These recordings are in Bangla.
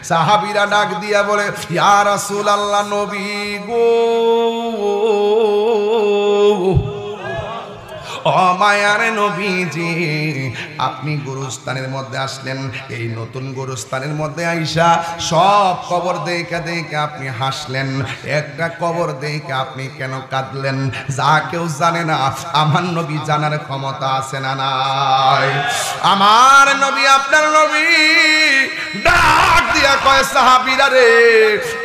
সাহাবীরা ডাক দিয়া বলে, ইয়া রাসূলুল্লাহ, নবী গো, ও মায়ার নবীজি, আপনি গুরুস্থানের মধ্যে আসলেন। এই নতুন গুরুস্থানের মধ্যে আইসা সব কবর দেখে দেখে আপনি হাসলেন, একটা কবর দেখে আপনি কেন কাঁদলেন? যা কেউ জানে না, আমার নবী জানার ক্ষমতা আছে না নাই? আমার নবী, আপনার নবী ডাক দিয়া কয়, সাহাবীরা রে,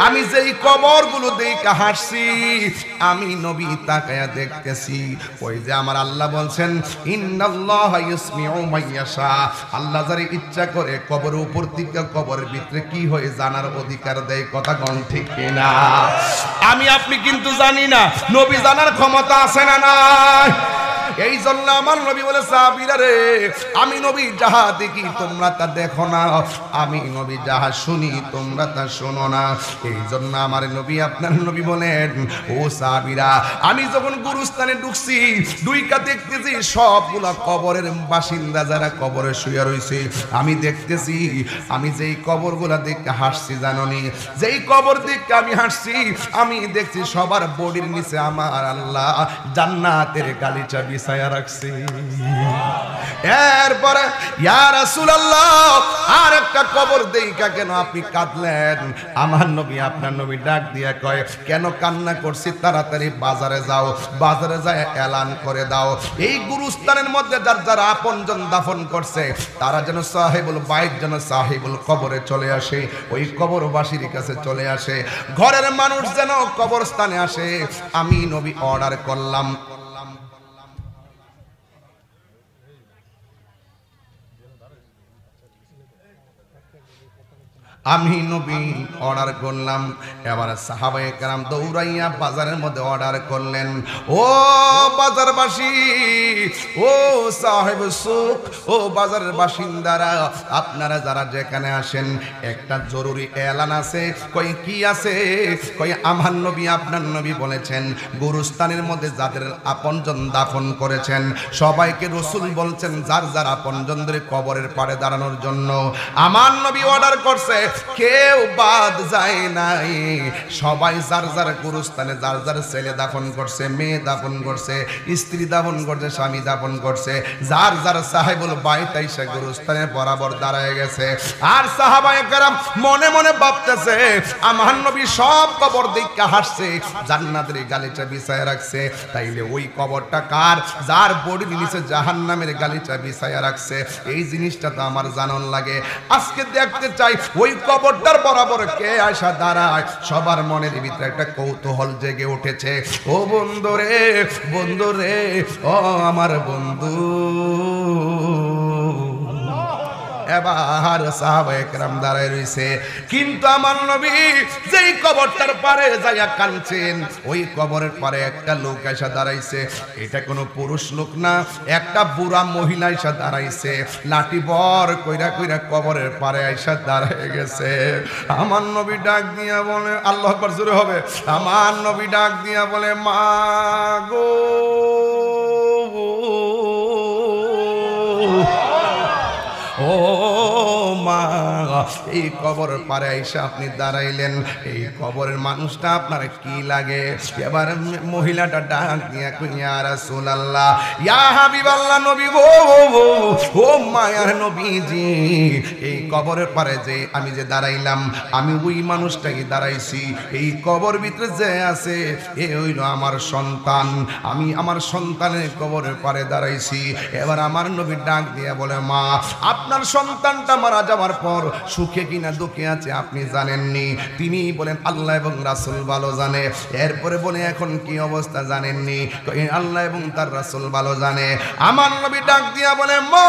আমি যেই কবরগুলো দেখে হাসছি, আমি নবী তাকায়া দেখতেছি, ওই যে আমার আল্লাহ বলছেন, ইন্নাল্লাহা ইসমিউ মাইয়াশা, আল্লাহ যারে ইচ্ছা করে কবরের উপর থেকে কবরের ভিতরে কি হয়ে জানার অধিকার দেয়। কথা কোন ঠিক কিনা? আমি আপনি কিন্তু জানি না, নবী জানার ক্ষমতা আছে না নাই? এই জন্য আমার নবী বলে, সাহাবীরা রে, আমি নবী যাহা দেখি তোমরা তা দেখো না, আমি নবী যাহা শুনি তোমরা তা শোনো না। এই জন্য আমার নবী, আপনার নবী বলেন, ও সাহাবীরা, আমি যখন গুরুস্থানে ঢুকছি, দুইটা দেখতেছি সবগুলা কবরের বাসিন্দা যারা কবরে শুয়ে রয়েছে। আমি দেখতেছি, আমি যেই কবরগুলা দেখে হাসছি, জাননি যেই কবর দেখে আমি হাসছি, আমি দেখছি সবার বডির নিচে আমার আল্লাহ জান্নাতের গালিচা বিছায়া রাখছে। এরপরে, ইয়া রাসূলুল্লাহ, আর একটা কবর দেইকা কেন আপনি কাঁদলেন? আমার নবী, আপনার নবী ডাক দিয়া কয়, কেন কান্না করছি? তাড়াতাড়ি বাজারে যাও, বাজারে যায় এলান করে দাও, এই গুরুস্থানের মধ্যে যার যারা আপনজন দাফন করছে, তারা যেন সাহেবুল বাইত, যেন সাহেবুল কবরে চলে আসে, ওই কবরবাসীর কাছে চলে আসে, ঘরের মানুষ যেন কবরস্থানে আসে। আমি নবী অর্ডার করলাম, আমি নবী অর্ডার করলাম। এবার সাহাবায়ে কেরাম দৌড়াইয়া বাজারের মধ্যে অর্ডার করলেন, ও বাজারবাসী, ও সাহেব সুক, ও বাজারের বাসিন্দারা, আপনারা যারা যেখানে আসেন, একটা জরুরি এলান আছে। কই কি আছে? কই আমার নবী, আপনার নবী বলেছেন, গুরুস্থানের মধ্যে যাদের আপনজন দাফন করেছেন, সবাইকে রাসূল বলছেন যার যার আপনজনদের কবরের পাড়ে দাঁড়ানোর জন্য। আমার নবী অর্ডার করছে, কেউ বাদ যায় নাই, সবাই যার যার গুরুস্থানে যার যার ছেলে দাফন করছে, মেয়ে দাফন করছে, স্ত্রী দাফন করছে, স্বামী দাফন করছে, যার যার সাহেবুল বাইত আইসা গুরুস্থানে বরাবর দাঁড়ায় গেছে। আর সাহাবায়ে কেরাম মনে মনে ভাবতেছে, আমার নবী সব কবর দেখে হাসছে, জান্নাতের গালিচা বিছায়া রাখছে, তাইলে ওই কবরটা কার? যার বডির নিচে জাহান্নামের গালিচা বিছায়া রাখছে। এই জিনিসটা তো আমার জানার লাগে। আজকে দেখতে চাই ওই কবরটার বরাবর কে আয়সা দাঁড়ায়। সবার মনের ভিতরে একটা কৌতূহল জেগে উঠেছে। ও বন্ধুরে, বন্ধুরে, ও আমার বন্ধু। এবার সাহাবায়ে কেরাম দাঁড়ায় রইছে, কিন্তু আমার নবী যেই কবরটার পারে যাইয়া কাঁদছেন, ওই কবরের পারে একটা লোক এসে দাঁড়াইছে। এটা কোনো পুরুষ লোক না, একটা বুড়া মহিলা এসে দাঁড়াইছে, লাঠি বর কইরা কইরা কবরের পারে এসে দাঁড়ায় গেছে। আমার নবী ডাক দিয়া বলে, আল্লাহু আকবার জোরে হবে, আমার নবী ডাক দিয়া বলে, মা গো, ও মা, এই কবর পারে এসে আপনি দাঁড়াইলেন, এই কবরের মানুষটা আপনার কি লাগে? এবার মহিলাটা ডাক দিয়া কই, ইয়া রাসূলুল্লাহ, ইয়া হাবিবাল্লাহ, নবী গো, ও মায়ার নবীজি, এই কবরের পারে যে আমি যে দাঁড়াইলাম, আমি ওই মানুষটাকে দাঁড়াইছি, এই কবর ভিতরে যে আছে এ হইল আমার সন্তান, আমি আমার সন্তানের কবরের পারে দাঁড়াইছি। এবার আমার নবী ডাক দিয়া বলে, মা, আপনার সন্তানটা মারা যাওয়ার পর সুখে কিনা দুঃখে আছে আপনি জানেননি? তিনি বলেন, আল্লাহ এবং রাসূল ভালো জানে। এরপরে বলে, এখন কি অবস্থা জানেননি? আল্লাহ এবং তার রাসূল ভালো জানে। আমার নবী ডাক দিয়া বলে, মা,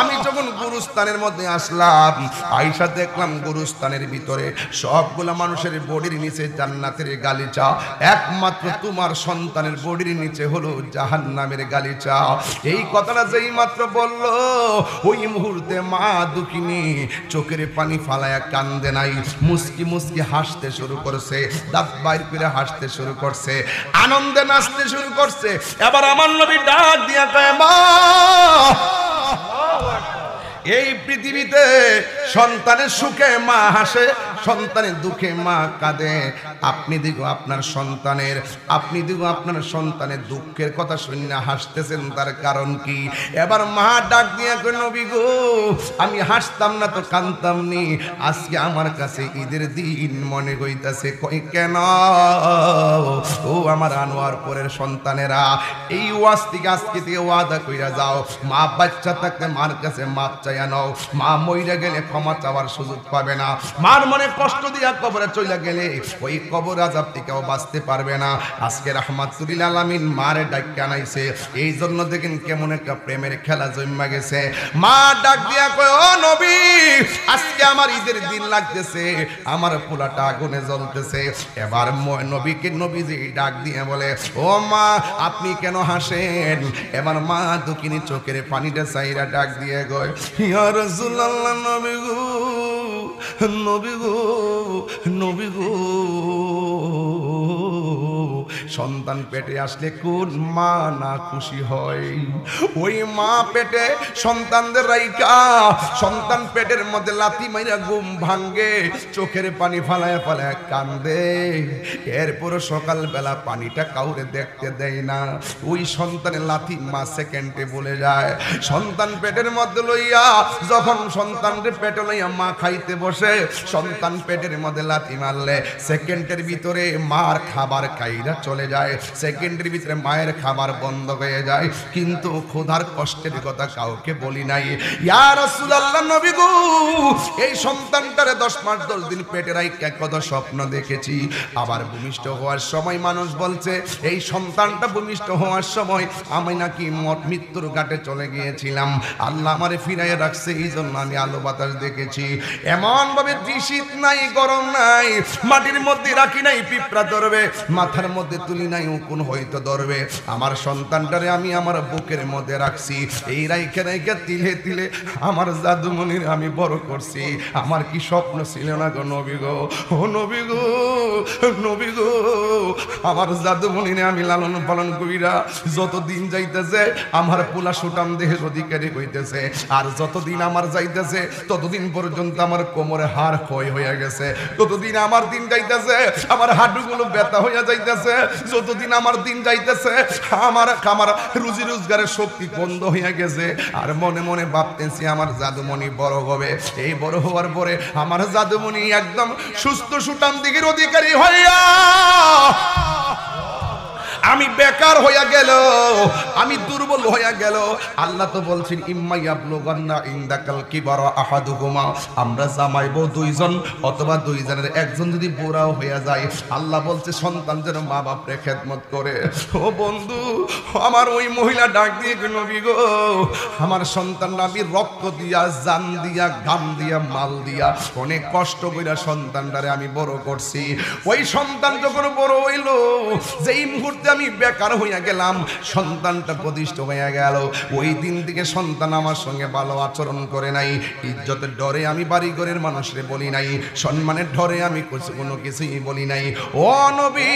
আমি যখন গুরুস্থানের মধ্যে আসলাম, আয়েশা দেখলাম গুরুস্থানের ভিতরে সবগুলা মানুষের বডির নিচে জান্নাতের গালিচা, একমাত্র তোমার সন্তানের বডির নিচে হলো জাহান্নামের গালিচা। এই কথাটা যেই মাত্র বলল, ওই মুহূর্তে মা দুঃখিনী চোখের পানি ফালায়া কান্দে নাই, মুস্কি মুস্কি হাসতে শুরু করছে, দাঁত বাইর করে হাসতে শুরু করছে, আনন্দে নাচতে শুরু করছে। এবার আমার নবী ডাক দিয়া কয়, মা, এই পৃথিবীতে সন্তানের সুখে মা হাসে, সন্তানের দুঃখে মা কাঁদে। আপনি দিগো আপনার সন্তানের দুঃখের কথা শুনে হাসতেছেন, তার কারণ কি? এবার মা ডাক দিয়া কই, নবী গো, আমি হাসতাম না তো কাঁদতাম নি, আজকে আমার কাছে ঈদের দিন মনে হইতাছে। কই কেন? ও আমার আনোয়ারপুরের সন্তানেরা, এই ওয়াজ থেকে আজকে থেকে ওয়াদা কইরা যাও, মা বাচ্চা থাকতে মার কাছে মাপ চাইয়া নাও। মা মইরা গেলে ক্ষমা চাওয়ার সুযোগ পাবে না। মার মনে কষ্ট দিয়া কবরে চলে গেলে ওই কবর আযাব থেকেও বাঁচতে পারবে না। আজকে রাহমাতুল আলামিন মারে ডাক আনাইছে, এই জন্য দেখেন কেমন একটা প্রেমের খেলা জন্মা গেছে। মা ডাক দিয়া কয়, ও নবী, আজকে আমার ঈদের দিন লাগতেছে, আমার পোলাটা আগুনে জ্বলতেছে। এবার নবীজি ডাক দিয়ে বলে, ও মা, আপনি কেন হাসেন? এবার মা দুঃখিনী চোখের পানিটা চাইরা ডাক দিয়ে গয়, ইয়া রাসূলুল্লাহ, নবী গো, সন্তান পেটে আসলে কোন মা না খুশি হয়? ওই মা পেটে সন্তানদের রাইকা, সন্তান পেটের মধ্যে লাথি মাইরা ঘুম ভাঙ্গে, চোখের পানি ফালায় ফালায় কান্দে। এরপর সকালবেলা পানিটা কাউরে দেখতে দেয় না। ওই সন্তানের লাথি মা সেকেন্ডে বলে যায়। সন্তান পেটের মধ্যে লইয়া যখন সন্তানের পেটে লইয়া মা খাইতে বসে, সন্তান পেটের মধ্যে লাথি মারলে সেকেন্ডের ভিতরে মার খাবার খাইরা চলে যায়, সেকেন্ডের ভিতরে মায়ের খাবার বন্ধ হয়ে যায়। কিন্তু ক্ষুধার কষ্টের কথা কাউকে বলি নাই। ইয়া রাসূলুল্লাহ, নবী গো, এই সন্তানটারে 10 মাস 10 দিন পেটে রাইখা কত স্বপ্ন দেখেছি। আবার ভূমিষ্ঠ হওয়ার সময় মানুষ বলছে এই সন্তানটা ভূমিষ্ঠ হওয়ার সময় আমি নাকি মৃত্যুর ঘাটে চলে গিয়েছিলাম, আল্লাহ আমারে ফিরাইয়া রাখছে, এই জন্য আমি আলো বাতাস দেখেছি। এমন ভাবে শীত নাই, গরম নাই, মাটির মধ্যে রাখি নাই পিঁপড়া ধরবে, মাথার মধ্যে তুলি নাই উকুন হয়তো ধরবে। আমার সন্তানটারে আমি আমার বুকের মধ্যে রাখছি, এই রাইখে রাইখে তিলে তিলে আমার জাদুমণির আমি বড় করছি। আমার কি স্বপ্ন ছিল না গো নবী গো, ও নবী গো, নবী গো, আমার জাদুমণিরে আমি লালন পালন কইরা যতদিন যাইতেছে আমার পোলা সুটাম দেহের অধিকারী হইতেছে, আর যতদিন আমার যাইতেছে ততদিন পর্যন্ত আমার কোমরে হাড় ক্ষয় হয়ে গেছে, ততদিন আমার দিন যাইতেছে আমার হাঁটুগুলো ব্যথা হইয়া যাইতেছে, যতদিন আমার দিন যাইতেছে আমার রুজি রোজগারের শক্তি বন্ধ হইয়া গেছে। আর মনে মনে ভাবতেছি আমার জাদুমণি বড় হবে, এই বড় হওয়ার পরে আমার জাদুমণি একদম সুস্থ সুঠাম দিকের অধিকারী হইয়া আমি বেকার হইয়া গেল, আমি দুর্বল হইয়া গেল। আল্লাহ তো বলছেন ইম্মা ইয়াবলুগান্না ইনদাকাল কিবারা আহাদুহুমা, আমরা জামাই বউ দুইজন অথবা দুইজনের একজন যদি বুড়াও হইয়া যায়, আল্লাহ বলছে সন্তান যেন মা বাপরে খেদমত করে। ও বন্ধু, আমার ওই মহিলা ডাক দিয়ে নবী গো, আমার সন্তানরা আমি রক্ত দিয়া, জান দিয়া, গাম দিয়া, মাল দিয়া, অনেক কষ্ট কইরা সন্তানটারে আমি বড় করছি। ওই সন্তান যখন বড় হইল, যেই মুহূর্তে আমি বেকার হইয়া গেলাম, সন্তানটা প্রতিষ্ঠিত হইয়া গেল, ওই দিন থেকে সন্তান আমার সঙ্গে ভালো আচরণ করে নাই। ইজ্জতের ডরে আমি বাড়ি ঘরের মানুষরে বলি নাই, সম্মানের ডরে আমি কোনো কিছুই বলি নাই। ও নবী,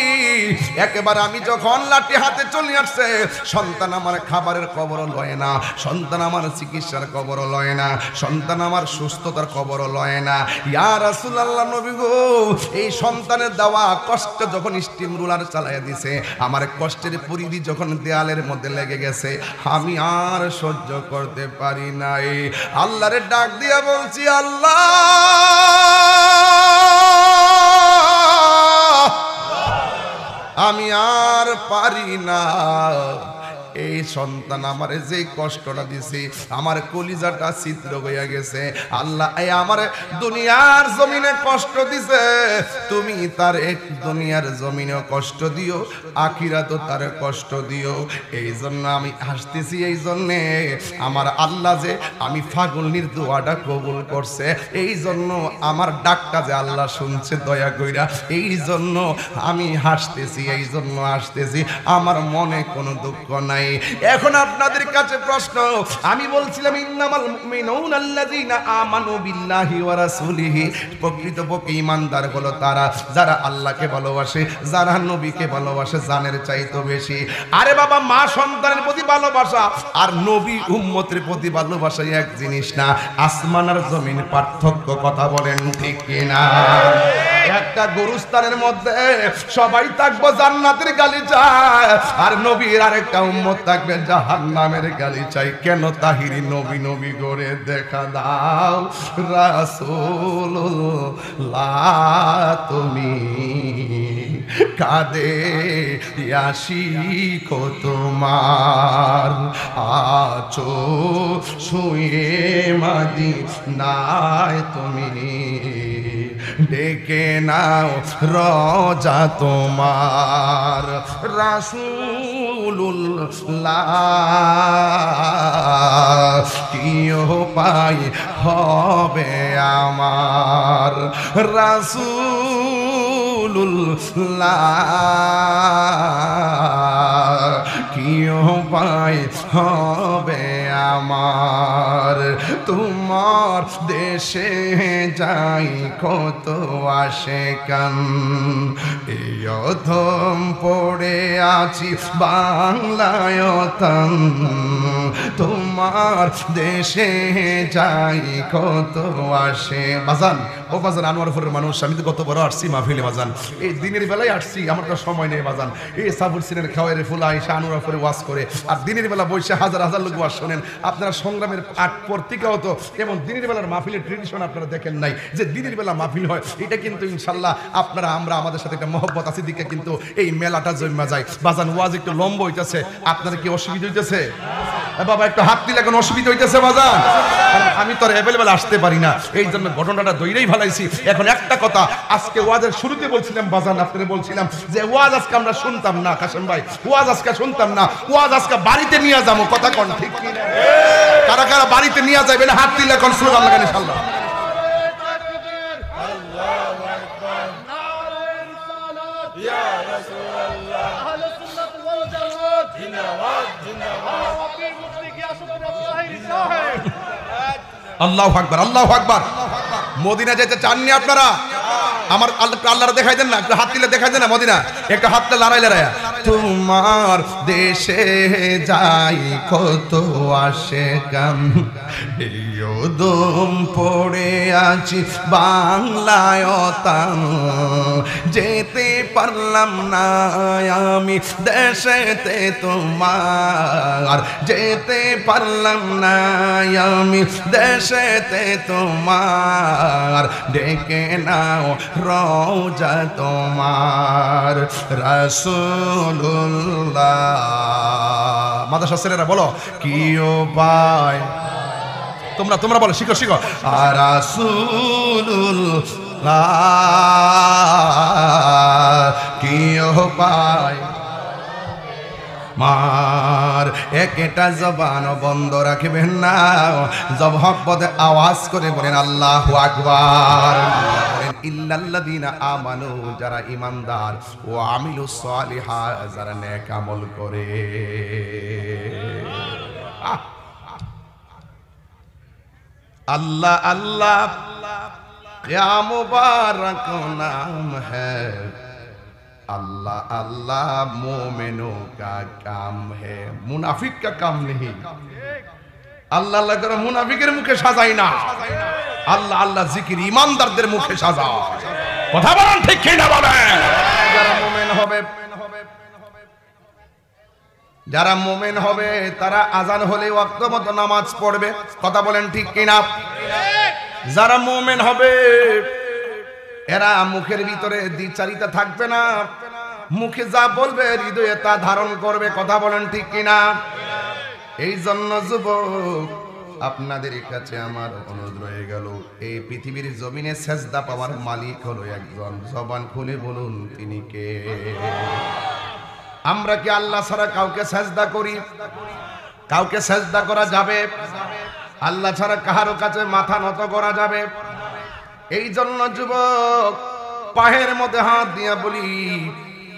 একেবারে আমি যখন লাঠি হাতে চলে আসছে, সন্তান আমার খাবারের খবরও লয় না, সন্তান আমার চিকিৎসার খবরও লয় না, সন্তান আমার সুস্থতার খবরও লয় না। ইয়া রাসূলুল্লাহ, নবী গো, এই সন্তানের দেওয়া কষ্ট যখন স্টিম রুলার চালাইয়া দিছে, আমার কষ্টের পরিধি যখন দেয়ালের মধ্যে লেগে গেছে, আমি আর সহ্য করতে পারি নাই। আল্লাহরে ডাক দিয়া বলছি, আল্লাহ আমি আর পারি না, এই সন্তান আমারে যে কষ্টটা দিছে, আমার কলিজাটা ছিদ্র হইয়া গেছে। আল্লাহ আমার দুনিয়ার জমিনে কষ্ট দিছে, তুমি তার এক দুনিয়ার জমিনে কষ্ট দিও, আখিরাতও তার কষ্ট দিও। এই জন্য আমি হাসতেছি, এই জন্যে আমার আল্লাহ যে আমি ফাগুলনির দোয়াটা কবুল করছে, এই জন্য আমার ডাকটা যে আল্লাহ শুনছে দয়া কইরা, এই জন্য আমি হাসতেছি, এই জন্য হাসতেছি, আমার মনে কোনো দুঃখ নাই। এখন আপনাদের কাছে প্রশ্ন, আমি বলছিলাম ইন্নামাল মুমিনুনা আল্লাযীনা আমানু বিল্লাহি ওয়া রাসূলিহি, প্রকৃতপক্ষে ঈমানদার হলো তারা যারা আল্লাহকে ভালোবাসে, যারা নবীকে ভালোবাসে জানের চাইতে বেশি। আরে বাবা, মা সন্তানের প্রতি ভালোবাসা আর নবী উম্মতের প্রতি ভালোবাসা এক জিনিস না, আসমান আর জমিন পার্থক্য, কথা বলেন ঠিক কিনা? একটা গুরুস্থানের মধ্যে সবাই থাকবো জান্নাতের গালিচায়, আর নবীর আরেকটা উম্মত থাকবে জাহান্নামের গালিচায়। কেন তাহিরি নবী নবী করে দেখা দাও রাসূলুল্লাহ, তুমি কাঁদে আশিকো তোমার, আছো শুয়ে মদিনায় তুমি, ডেকে নাও রোজা তোমার। রাসূলুল্লাহ কি উপায় হবে আমার, রাসূলুল্লাহ কি উপায় হবে আমার, তোমার দেশে যাই কত আশিকান, এই অধম পড়ে আছি বাংলায় তান, তোমার দেশে যাই কত আসে। বাজান ও বাজান, আনোয়ারপুরের মানুষ, আমি তো কত বড় আসছি মাহফিলে বাজান, এই দিনের বেলায় আসছি, আমার তো সময় নেই বাজান। এই সাবুর সিনের খাওয়ারে ফুলা এসে আনোয়ারপুরে ওয়াজ করে, আর দিনের বেলা বসে হাজার হাজার লোক ওয়াজ শোনেন। আপনারা সংগ্রামের আট পত্রিকাও তো এমন দিনের বেলার মাহফিলের ট্রেডিশন আপনারা দেখেন নাই, যে দিনের বেলা মাহফিল হয়। এটা কিন্তু ইনশাল্লাহ আপনারা আমরা আমাদের সাথে একটা মহব্বত আছে দিকে কিন্তু এই মেলাটা জমা যায় বাজান। ওয়াজ একটু লম্বা হইতেছে, আপনাদের কি অসুবিধা হইতেছে? বাবা একটু হাত দিলে এখন অসুবিধা হইতেছে বাজান, আমি তো অ্যাভেলেবেল আসতে পারি না, এই জন্য ঘটনাটা দইরেই ভালাইছি। এখন একটা কথা, আজকে ওয়াজের শুরুতে বলছিলাম বাজান, আপনাদের বলছিলাম যে ওয়াজ আজকে আমরা শুনতাম না, কাশেম ভাই ওয়াজ আজকে শুনতাম না, ওয়াজ আজকে বাড়িতে নিয়ে যাবো, কথা কোন ঠিক কি না? কারা কারা বাড়িতে নিয়ে যাবেন হাত দিলে এখন স্লোগান লাগান ইনশাআল্লাহ। আল্লাহু আকবার, আল্লাহু আকবার। মদিনা যেতে চাননি আপনারা? আমার আল্লাহরা দেখাই দেন না, একটু হাত দিলে দেখাই দেন না মদিনা, একটু হাতটা লড়াই লড়াইয়া। তোমার দেশে যাই কত আশিকান, দম পড়ে আছি বাংলায় তান, যেতে পারলাম না আমি দেশেতে তোমার, যেতে পারলাম না আমি দেশেতে তোমার, ডেকে নাও রোজা তোমার। রাসূলুল্লাহ মাদ্রাসা ছেলেরা বলো কি উপায়, তোমরা বলো, শিখো শিখো। আর রাসূলুল্লাহ কি উপায় মার, একটা জবান বন্ধ রাখবেন না, জব হক পদে আওয়াজ করে বলেন আল্লাহু আকবার। ইল্লাল্লাযীনা আমানু, যারা ঈমানদার, ও আমিলুস সালিহাত, যারা নেক আমল করে। अल्लाह अल्लाह क्या मुबारक नाम है, अल्लाह अल्लाह मोमिनों का काम है, मुनाफिक का काम नहीं। अल्लाह अल्लाह करो मुनाफिकेर मुखे साजाई ना, अल्लाह अल्लाह जिकिर ईमानदारদের মুখে সাজাও। কথা বলেন ঠিক কি না বলেন? যারা মুমিন হবে, যারা মুমিন হবে তারা আজান হলে ওয়াক্ত মতো নামাজ পড়বে, কথা বলেন ঠিক কি না? যারা মুমিন হবে এরা মুখের ভিতরে দ্বিচারিতা থাকবে না, মুখে যা বলবে হৃদয়ে তা ধারণ করবে, কথা বলেন ঠিক কি না? এই জন্য যুবক আপনাদের কাছে আমার অনুরোধ রয়ে গেল, এই পৃথিবীর জমিনে সেজদা পাওয়ার মালিক হলো একজন, জবান খুলে বলুন তিনি কে? আমরা কি আল্লাহ ছাড়া কাউকে সেজদা করি? কাউকে সেজদা করা যাবে? আল্লাহ ছাড়া কাহারো কাছে মাথা নত করা যাবে? এই জন্য যুবক পায়ের মধ্যে হাত দিয়া বলি,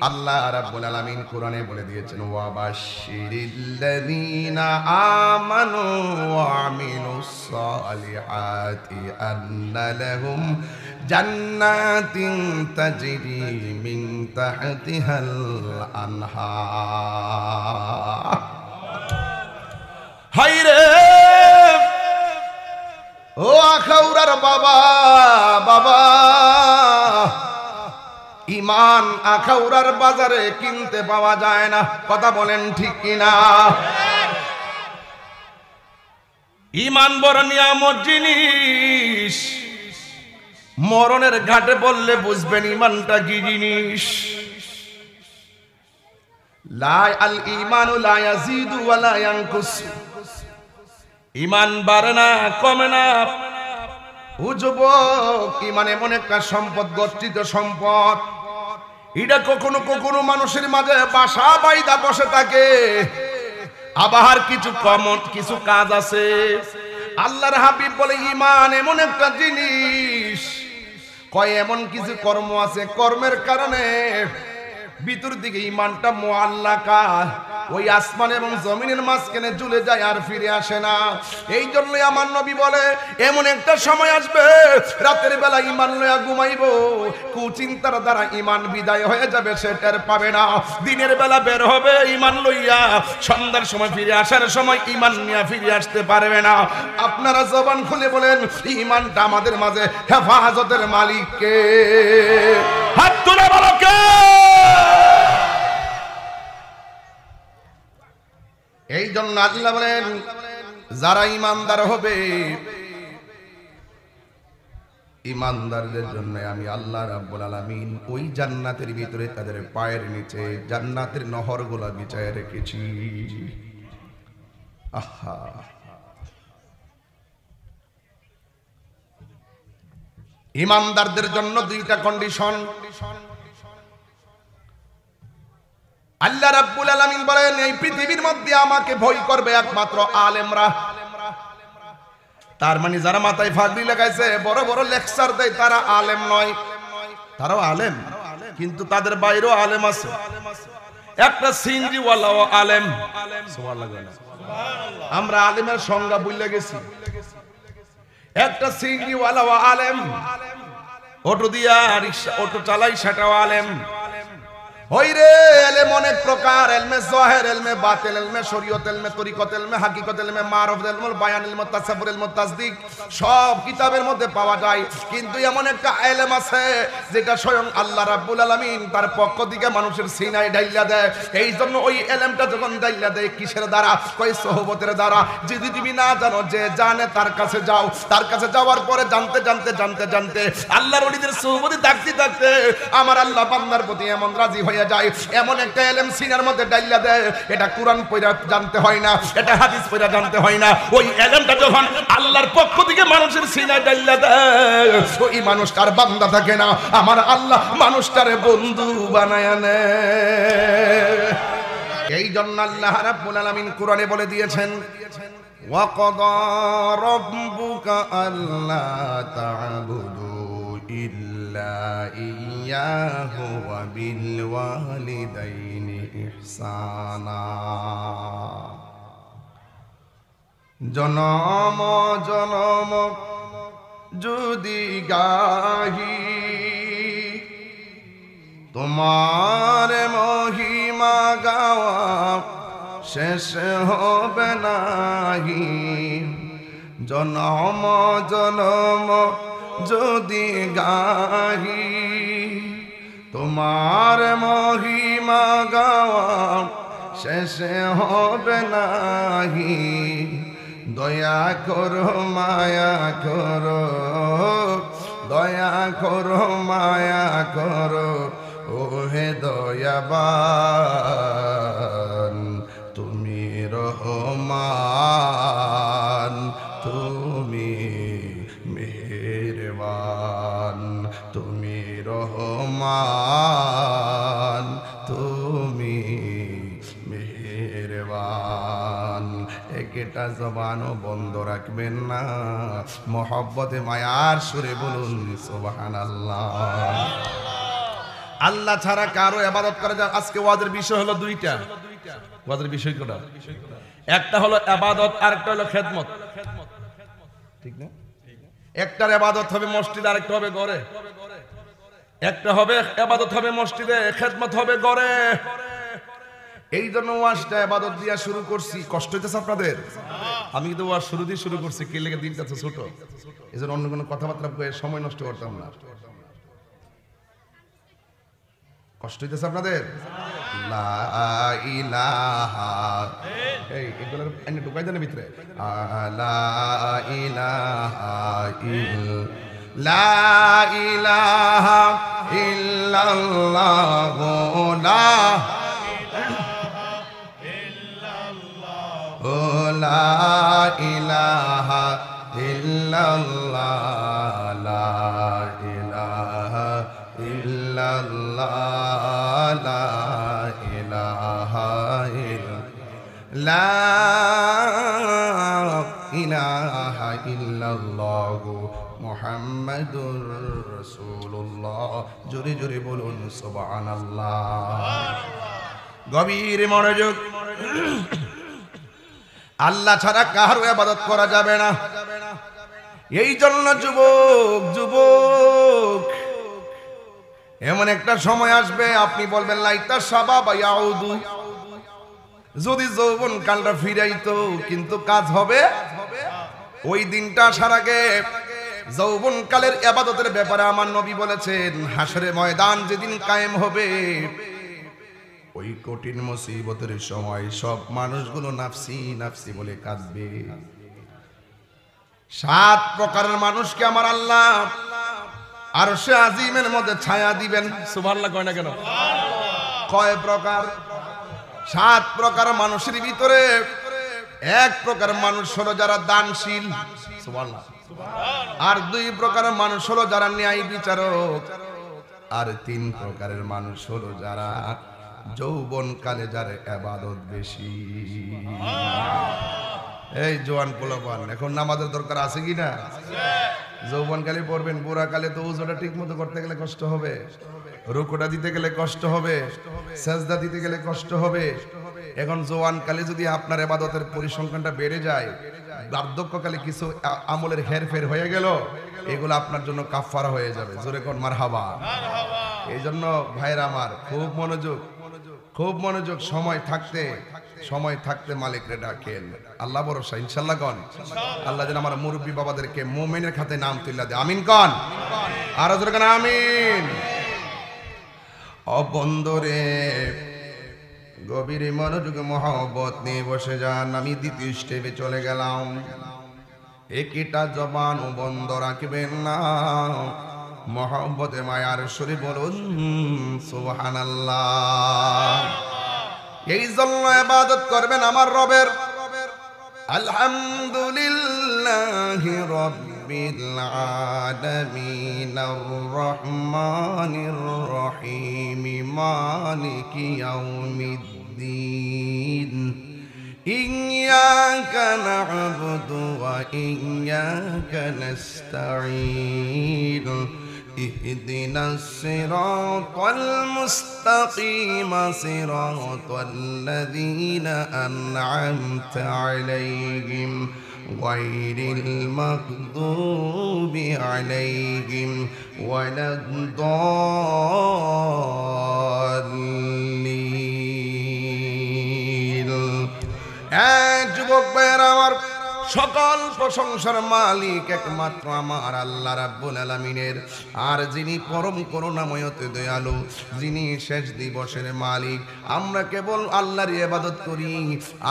আল্লাহ রাব্বুল আলামিন কোরআনে বলে দিয়েছেন, ওয়া বাশশিরিল্লাযীনা আমানু ওয়া আমিলুস সালিহাতি আন্না লাহুম জান্নাতিন তাজরি মিন তাহতিহাল আনহার। হাই রে ও আখাউড়ার বাবা বাবা, ইমান আখাউড়ার বাজারে কিনতে পাওয়া যায় না, কথা বলেন ঠিক কিনা? ইমান বড় নিয়ামত জিনিস, মরণের ঘাটে বললে বুঝবেন ইমানটা কি জিনিস। লা আল ঈমানু লা ইয়াজিদু ওয়া লা ইয়ানকুস, ইমান বাড়ে না কমে না। ও যুবক, ইমান এমন একটা সম্পদ, গচ্ছিত সম্পদ, এটা কখনো কখনো মানুষের মাঝে বাসা বাইদা বসে থাকে, আবার কিছু কাজ আছে। আল্লাহর হাবিব বলে ইমান এমন একটা জিনিস, কয় এমন কিছু কর্ম আছে, কর্মের কারণে ভিতর দিকে ইমানটা মুআল্লাকা, ওই আসমান এবং জমিনের মাঝখানে ঝুলে যায় আর ফিরে আসে না। এই জন্যই আমার নবী বলে এমন একটা সময় আসবে, রাতের বেলা ইমান লইয়া ঘুমাইব, কুচিন্তার দ্বারা ইমান বিদায় হয়ে যাবে, সে টের পাবে না। দিনের বেলা বের হবে ইমান লইয়া, সন্ধ্যার সময় ফিরে আসার সময় ইমান নিয়ে ফিরে আসতে পারবে না। আপনারা জবান খুলে বলেন, ইমানটা আমাদের মাঝে হেফাজতের মালিক কে? হাত তুলে বলো কে? এই জন্য আল্লাহ বলেন, যারা ইমানদার হবে, ইমানদারদের জন্য আমি আল্লাহ রাব্বুল আলামিন ওই জান্নাতের ভিতরে তাদের পায়ের নিচে জান্নাতের নহরগুলা বিছায় রেখেছি। আহা, ইমানদারদের জন্য দুইটা কন্ডিশন। আল্লাহ রাব্বুল আলামিন বলেন, এই পৃথিবীর মধ্যে আমাকে ভয় করবে একমাত্র আলেমরা। তার মানে যারা মাথায় ফাগড়ি লাগাইছে, বড় বড় লেকচার দেয়, তারা আলেম নয়। তারাও আলেম, কিন্তু তাদের বাইরেও আলেম আছে। একটা সিনজিওয়ালাও আলেম। আমরা আলেমের সংজ্ঞা ভুলে গেছি। একটা সিনজিওয়ালাও আলেম, অটো দিয়া রিকশা অটো চালাই, সেটাও আলেম। ওই রে এলেম অনেক প্রকার, এলমে যাহির, এলমে বাতিন, এলমে শরীয়ত, এলমে তরিকত, এলমে হাকিকত, এলমে মারফ, এলমুল বায়ান, এলমুত তাসাব্বুর, এলমুত তাসদিক, সব কিতাবের মধ্যে পাওয়া যায়। কিন্তু এমন একটা এলেম আছে যেটা স্বয়ং আল্লাহ রাব্বুল আলামিন তার পক্ষ থেকে মানুষের সিনায় ঢাইলা দেয়। এই জন্য ওই এলেমটা যখন ঢাইলা দেয় কিসের দ্বারা? কয় সোহবতের দ্বারা। যদি তুমি না জানো, যে জানে তার কাছে যাও। তার কাছে যাওয়ার পরে জানতে জানতে জানতে জানতে আল্লাহর ওলিদের সোহবতে থাকতে থাকতে আমার আল্লাহ বান্দার প্রতি এমন রাজি হয়ে যায়, এমন একটা এলেম সিনার মধ্যে ডাইলা দেয়। এটা কুরআন পড়া জানতে হয় না, এটা হাদিস পড়া জানতে হয় না। ওই এলেমটা যখন আল্লাহর পক্ষ থেকে মানুষের সিনায় ডাইলা দেয়, ওই মানুষটার বান্দা থাকে না, আমার আল্লাহ মানুষটার বন্ধু বানায় নেয়। এই জন্য আল্লাহ রাব্বুল আলামিন কোরআনে বলে দিয়েছেন, ওয়াকাদা রাব্বুকা আল্লা তা'বুদু ইল্লা ইয়াহু ওয়া বিল ওয়ালিদাইনি ইহসানা। জনম জনম যদি গাহি তোমার মহিমা গাওয়া শেষ হবে নাহি। জনম জনম যদি গাহি তোমার মহিমা গাওয়া শেষ হবে নাহি। দয়া করো মায়া করো, দয়া করো মায়া করো, ও হে দয়াবান তুমি রহমান, তুমি মেহেরবান, তুমি রহমান, তুমি মেহেরবান। একটা জবানও বন্ধ রাখবেন না, মহব্বতে মায়ার সুরে বলুন সুবহানাল্লাহ। আল্লাহ ছাড়া কারো ইবাদত করা যায়। আজকে ওয়াজের বিষয় হলো দুইটা। ওয়াজের বিষয় কোনটা? একটা হলো ইবাদত, আরেকটা হলো খেদমত। ঠিক না? একটার ইবাদত হবে মসজিদে, আরেকটা হবে ঘরে। একটা হবে ইবাদত হবে মসজিদে, খেদমত হবে ঘরে। এই জন্য ওয়াজটা ইবাদত দিয়া শুরু করছি। কষ্ট হইতেছে আপনাদের? আমি কিন্তু ওয়াজ শুরু দিয়ে শুরু করছি, কে লেগে দিন যাচ্ছে ছোট, এই জন্য অন্য কোনো কথাবার্তা কয়ে সময় নষ্ট করতাম না। কষ্ট হইতেছে আপনাদের? লা ইলাহা, এই এগুলো এনে ঢুকাই দেন ভিতরে। লা ইলাহা লা ইলাহা ইল্লাল্লাহ লা লা ইলাহা ইল্লাল্লাহ লা ইলাহা ইল্লাল্লাহ লা ইলাহা লা ইলাহা ইল্লাল্লাহ মুহাম্মাদুর রাসূলুল্লাহ। জোরে জোরে বলুন সুবহানাল্লাহ। গভীর মনোযোগ। আল্লাহ ছাড়া কারো ইবাদত করা যাবে না। এই জন্য যুবক এমন একটা সময় আসবে আপনি বলবেন লাইতা শাবাব ইয়াউদু, যদি যৌবন কালটা ফিরাইতো, কিন্তু কাজ হবে। ওই দিনটা আসার আগে যৌবন কালের ইবাদতের ব্যাপারে আমার নবী বলেছেন, হাসরের ময়দান যেদিন কায়েম হবে, ওই কঠিন মুসিবতের সময় সব মানুষগুলো নাফসি নাফসি বলে কাঁদবে। 7 প্রকারের মানুষকে আমার আল্লাহ আরশে আজিমের মধ্যে ছায়া দিবেন। সুবহানাল্লাহ কয় না কেন? কয় প্রকার? 7 প্রকার মানুষের ভিতরে 1 প্রকার মানুষ হলো যারা দানশীল, সুবহানাল্লাহ। আর 2 প্রকারের মানুষ হলো যারা ন্যায় বিচারক। আর 3 প্রকারের মানুষ হলো যারা যৌবন কালে যার ইবাদত বেশি। এই জওয়ান পোলাপান, এখন নামাজের দরকার আছে কি না? যৌবন কালে পড়বেন, বুড়া কালে তো ওজোটা ঠিক মতো করতে গেলে কষ্ট হবে, রুকুটা দিতে গেলে কষ্ট হবে, সেজদা দিতে গেলে কষ্ট হবে। এখন জওয়ান কালে যদি আপনার ইবাদতের পরিসংখ্যানটা বেড়ে যায়, বার্ধক্যকালে কিছু আমলের হেরফের হয়ে গেল, এগুলো আপনার জন্য কাফারা হয়ে যাবে। জোরে কোন মারহাবা। এই জন্য ভাইরা আমার খুব মনোযোগ, খুব মনোযোগ। সময় থাকতে মালিকরে ডাকেন। আল্লাহ ভরসা ইনশাআল্লাহ কন। আল্লাহ যেন আমার মুরব্বী বাবাদেরকে মুমিনের খাতে নাম তুলে দেয়। আমিন কন। আর জোরে কোন আমিন। ও বন্ধুরে, গভীর মনোযোগ মহব্বত নিয়ে বসে যান। আমি দ্বিতীয় স্টেপে চলে গেলাম। একটা জবান বন্ধ রাখবেন না, মহব্বতে মায়ার সুরে বলুন সুবহানাল্লাহ। এই জন্য ইবাদত করবেন আমার রবের। আলহামদুলিল্লাহি রাব্বিল আলামিন আর রহমানির রহিম মালিকি ইয়াউমিদ্দিন ইয়্যাকা না'বুদু ওয়া ইয়্যাকা নাস্তাঈন اهدنا الصراط المستقيم صراط الذين أنعمت عليهم غير المغضوب عليهم ولا الضالين। যুবক ভাইরা আমার, সকল প্রশংসার মালিক একমাত্র আমার আল্লাহ রাব্বুল আলামিনের। আর যিনি পরম করুণাময় দয়ালু, যিনি শেষ দিবসের মালিক, আমরা কেবল আল্লাহর ইবাদত করি,